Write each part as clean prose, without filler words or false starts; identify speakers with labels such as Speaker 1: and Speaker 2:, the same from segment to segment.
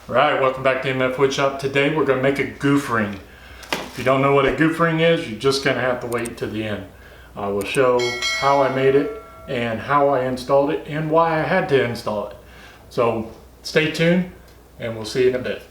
Speaker 1: Alright, welcome back to MFWoodShop. Today we're going to make a goof ring. If you don't know what a goof ring is, you're just going to have to wait to the end. I will show how I made it and how I installed it and why I had to install it. So stay tuned and we'll see you in a bit.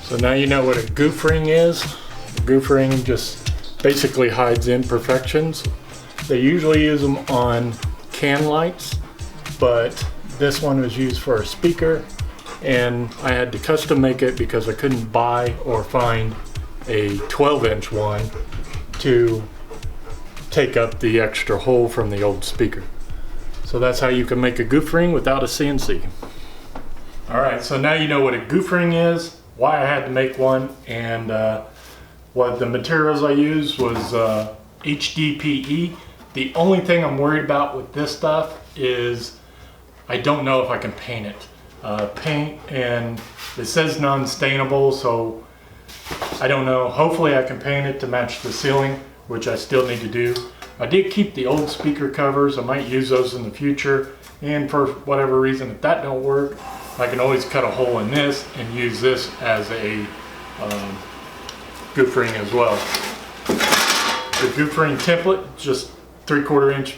Speaker 1: So now you know what a goof ring is. A goof ring just basically hides imperfections. They usually use them on can lights, but this one was used for a speaker, and I had to custom make it because I couldn't buy or find a 12-inch one to take up the extra hole from the old speaker. So that's how you can make a goof ring without a CNC. Alright, so now you know what a goof ring is, why I had to make one, and what the materials I used was HDPE. The only thing I'm worried about with this stuff is I don't know if I can paint it. Paint, and it says non-stainable, so I don't know. Hopefully I can paint it to match the ceiling, which I still need to do. I did keep the old speaker covers. I might use those in the future, and for whatever reason, if that don't work, I can always cut a hole in this and use this as a goof ring as well. The goof ring template, just 3/4 inch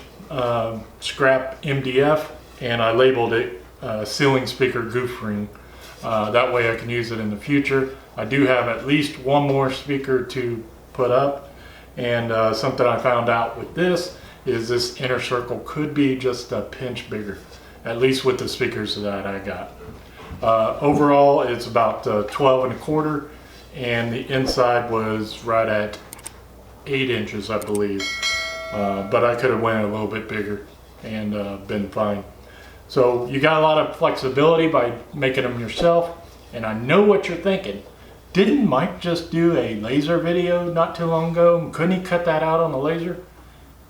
Speaker 1: scrap MDF, and I labeled it ceiling speaker goof ring. That way I can use it in the future. I do have at least one more speaker to put up, and something I found out with this is this inner circle could be just a pinch bigger, at least with the speakers that I got. Overall it's about 12 1/4, and the inside was right at 8 inches, I believe. But I could have went a little bit bigger and been fine. So you got a lot of flexibility by making them yourself. And I know what you're thinking. Didn't Mike just do a laser video not too long ago? Couldn't he cut that out on the laser?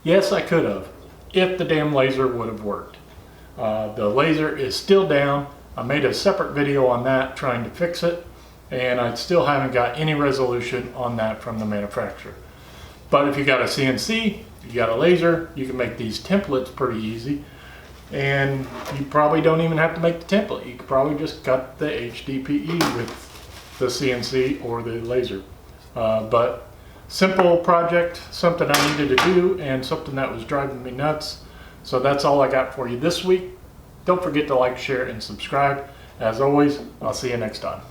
Speaker 1: Yes, I could have, if the damn laser would have worked. The laser is still down. I made a separate video on that trying to fix it, and I still haven't got any resolution on that from the manufacturer. But if you got a CNC, you got a laser, you can make these templates pretty easy, and you probably don't even have to make the template. You could probably just cut the HDPE with the CNC or the laser. But simple project, something I needed to do, and something that was driving me nuts. So that's all I got for you this week. Don't forget to like, share, and subscribe. As always, I'll see you next time.